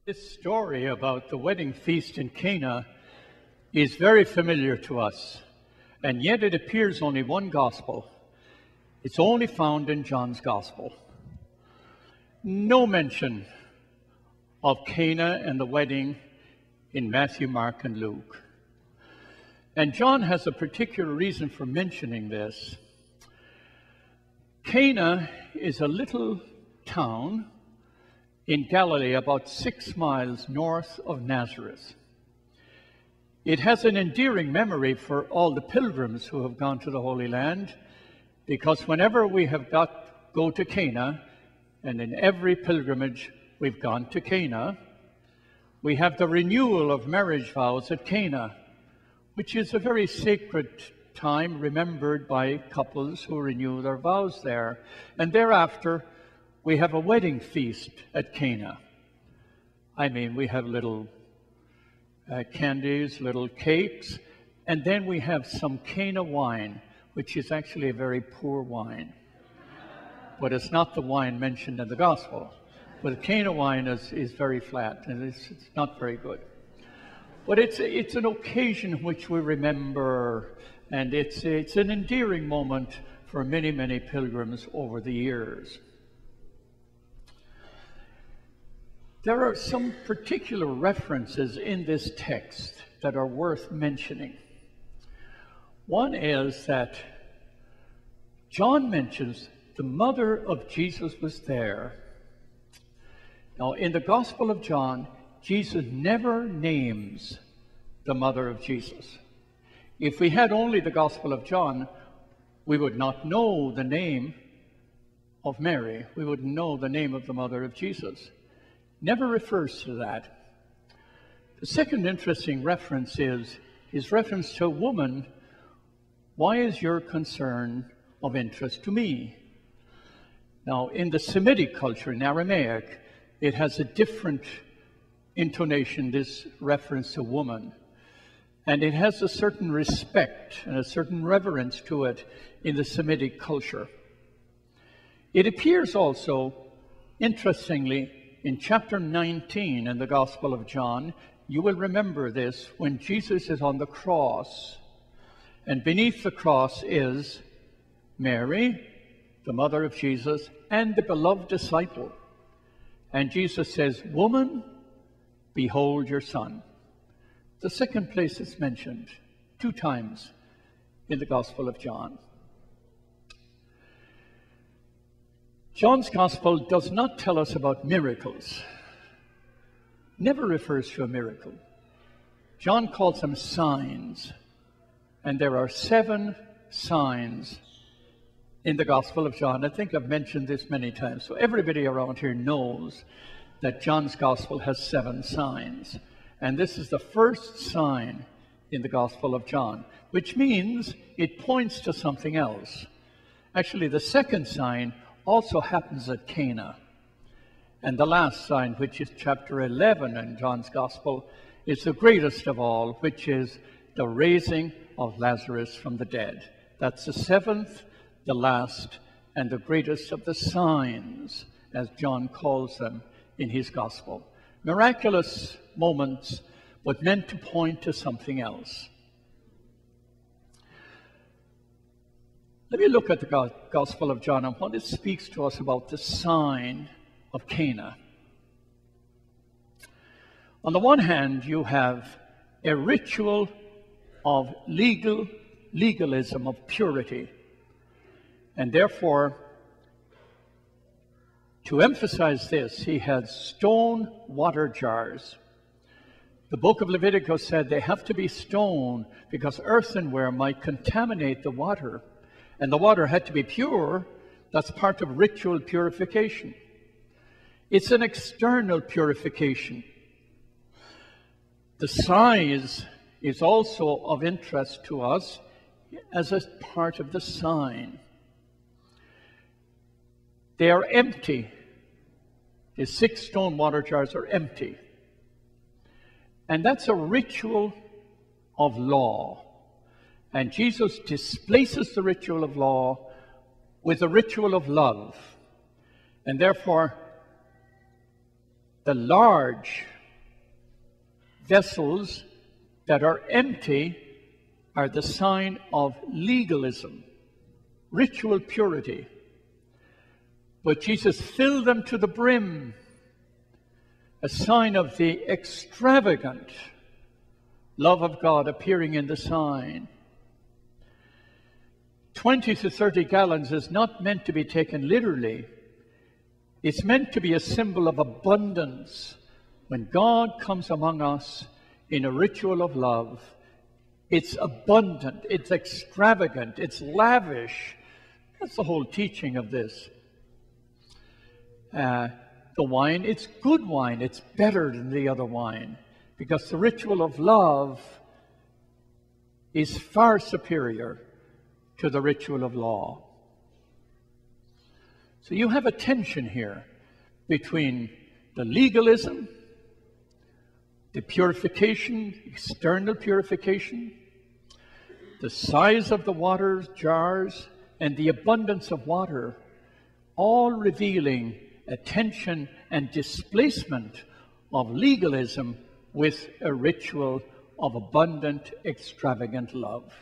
This story about the wedding feast in Cana is very familiar to us, and yet it appears only one gospel. It's only found in John's gospel. No mention of Cana and the wedding in Matthew, Mark, and Luke. And John has a particular reason for mentioning this. Cana is a little town in Galilee about 6 miles north of Nazareth. It has an endearing memory for all the pilgrims who have gone to the Holy Land, because whenever we have go to Cana, and in every pilgrimage we've gone to Cana, we have the renewal of marriage vows at Cana, which is a very sacred time remembered by couples who renew their vows there. And thereafter, we have a wedding feast at Cana. I mean, we have little candies, little cakes, and then we have some Cana wine, which is actually a very poor wine. But it's not the wine mentioned in the gospel. But the Cana wine is very flat, and it's not very good. But it's an occasion which we remember, and it's an endearing moment for many, many pilgrims over the years. There are some particular references in this text that are worth mentioning. One is that John mentions the mother of Jesus was there. Now, in the Gospel of John, Jesus never names the mother of Jesus. If we had only the Gospel of John, we would not know the name of Mary. We wouldn't know the name of the mother of Jesus. Never refers to that. The second interesting reference is his reference to a woman. Why is your concern of interest to me? Now, in the Semitic culture, in Aramaic, it has a different intonation, this reference to woman. And it has a certain respect and a certain reverence to it in the Semitic culture. It appears also, interestingly, in chapter 19 in the Gospel of John. You will remember this when Jesus is on the cross. And beneath the cross is Mary, the mother of Jesus, and the beloved disciple. And Jesus says, "Woman, behold your son." The second place it's mentioned 2 times in the Gospel of John. John's Gospel does not tell us about miracles. Never refers to a miracle. John calls them signs. And there are 7 signs in the Gospel of John. I think I've mentioned this many times. So everybody around here knows that John's Gospel has 7 signs. And this is the first sign in the Gospel of John, which means it points to something else. Actually, the second sign also happens at Cana. And the last sign, which is chapter 11 in John's Gospel, is the greatest of all, which is the raising of Lazarus from the dead. That's the 7th, the last, and the greatest of the signs, as John calls them in his Gospel. Miraculous moments, but meant to point to something else. Let me look at the Gospel of John and what it speaks to us about the sign of Cana. On the one hand, you have a ritual of legalism, of purity. And therefore, to emphasize this, he had stone water jars. The book of Leviticus said they have to be stone because earthenware might contaminate the water. And the water had to be pure. That's part of ritual purification. It's an external purification. The size is also of interest to us as a part of the sign. They are empty. The 6 stone water jars are empty. And that's a ritual of law. And Jesus displaces the ritual of law with the ritual of love. And therefore, the large vessels that are empty are the sign of legalism, ritual purity. But Jesus filled them to the brim, a sign of the extravagant love of God appearing in the sign. 20 to 30 gallons is not meant to be taken literally. It's meant to be a symbol of abundance. When God comes among us in a ritual of love, it's abundant, it's extravagant, it's lavish. That's the whole teaching of this. The wine, it's good wine. It's better than the other wine, because the ritual of love is far superior to the ritual of law. So you have a tension here between the legalism, the purification, external purification, the size of the water jars, and the abundance of water, all revealing a tension and displacement of legalism with a ritual of abundant, extravagant love.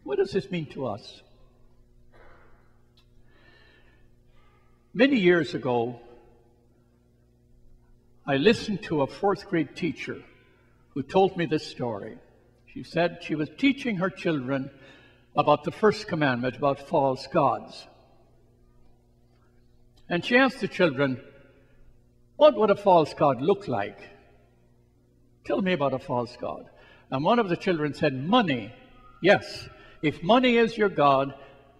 What does this mean to us? Many years ago, I listened to a fourth grade teacher who told me this story. She said she was teaching her children about the first commandment, about false gods. And she asked the children, what would a false god look like? Tell me about a false god. And one of the children said, money. Yes, if money is your god,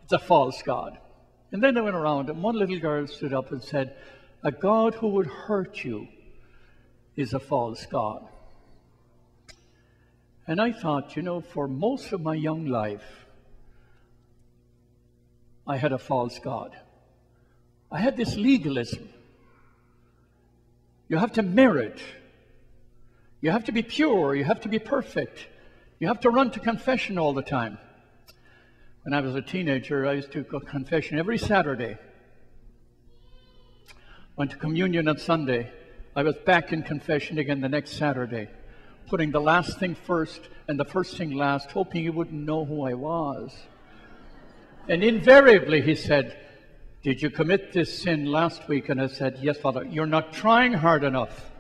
it's a false god. And then they went around, and one little girl stood up and said, a god who would hurt you is a false god. And I thought, you know, for most of my young life, I had a false god. I had this legalism. You have to merit. You have to be pure. You have to be perfect. You have to run to confession all the time. When I was a teenager, I used to go to confession every Saturday. Went to communion on Sunday. I was back in confession again the next Saturday, putting the last thing first and the first thing last, hoping he wouldn't know who I was. And invariably he said, did you commit this sin last week? And I said, yes, Father. You're not trying hard enough.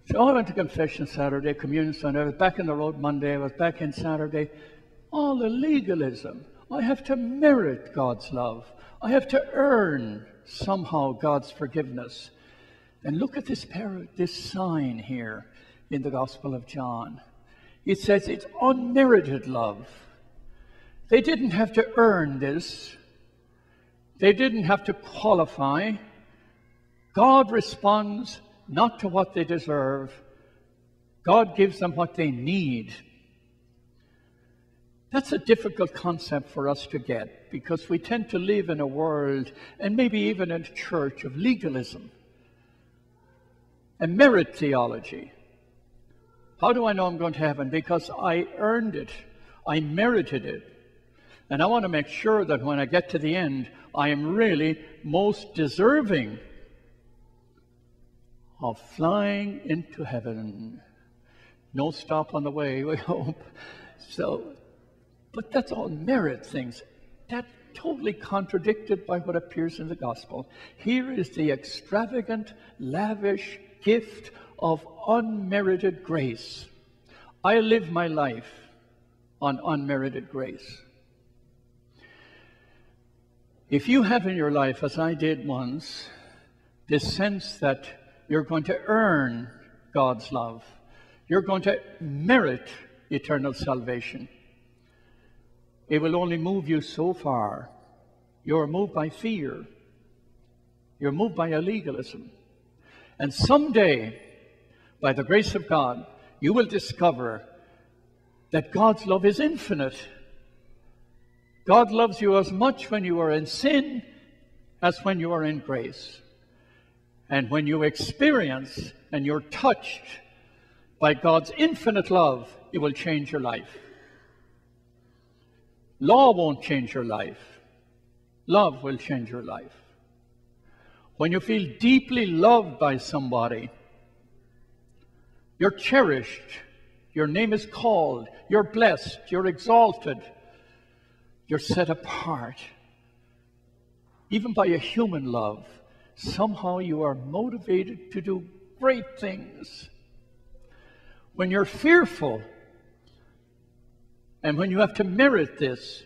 So I went to confession Saturday, communion Sunday. I was back on the road Monday. I was back in Saturday. All the legalism. I have to merit God's love. I have to earn somehow God's forgiveness. And look at this sign here in the Gospel of John. It says it's unmerited love. They didn't have to earn this. They didn't have to qualify. God responds not to what they deserve. God gives them what they need. That's a difficult concept for us to get, because we tend to live in a world, and maybe even in a church, of legalism and merit theology. How do I know I'm going to heaven? Because I earned it. I merited it. And I want to make sure that when I get to the end, I am really most deserving of flying into heaven. No stop on the way, we hope. But that's all merit things. That's totally contradicted by what appears in the gospel. Here is the extravagant, lavish gift of unmerited grace. I live my life on unmerited grace. If you have in your life, as I did once, this sense that you're going to earn God's love, you're going to merit eternal salvation, it will only move you so far. You're moved by fear. You're moved by a legalism. And someday, by the grace of God, you will discover that God's love is infinite. God loves you as much when you are in sin as when you are in grace. And when you experience and you're touched by God's infinite love, it will change your life. Law won't change your life. Love will change your life. When you feel deeply loved by somebody, You're cherished. Your name is called. You're blessed. You're exalted. You're set apart. Even by a human love, somehow you are motivated to do great things. When you're fearful, and when you have to merit this,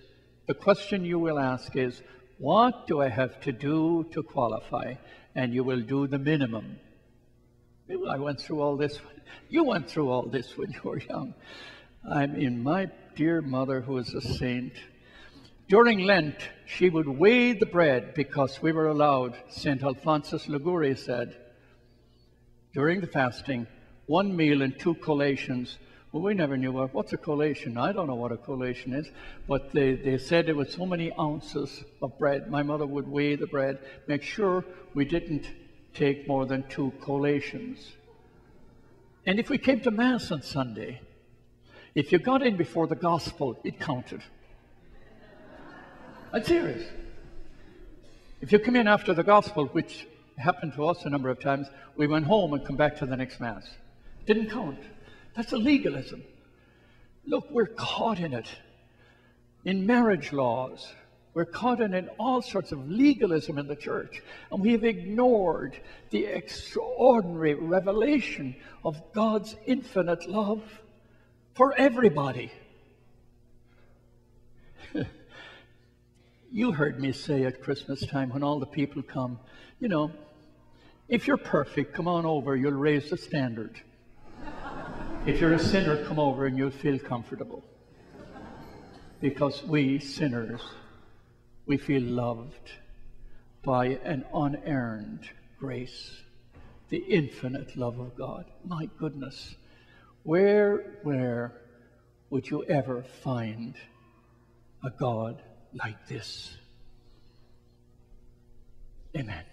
the question you will ask is, what do I have to do to qualify? And you will do the minimum. I went through all this. You went through all this when you were young. I mean, my dear mother, who is a saint, during Lent, she would weigh the bread because we were allowed, St. Alphonsus Liguori said, during the fasting, 1 meal and 2 collations. Well, we never knew what's a collation. I don't know what a collation is, but they said it was so many ounces of bread. My mother would weigh the bread, make sure we didn't take more than 2 collations. And if we came to Mass on Sunday, if you got in before the Gospel, it counted. I'm serious. If you come in after the Gospel, which happened to us a number of times, we went home and come back to the next Mass. Didn't count. That's a legalism. Look, we're caught in it. In marriage laws, we're caught in all sorts of legalism in the church, and we have ignored the extraordinary revelation of God's infinite love for everybody. You heard me say at Christmas time when all the people come, you know, if you're perfect, come on over, you'll raise the standard. If you're a sinner, come over and you'll feel comfortable. Because we sinners, we feel loved by an unearned grace, the infinite love of God. My goodness, where would you ever find a God like this? Amen.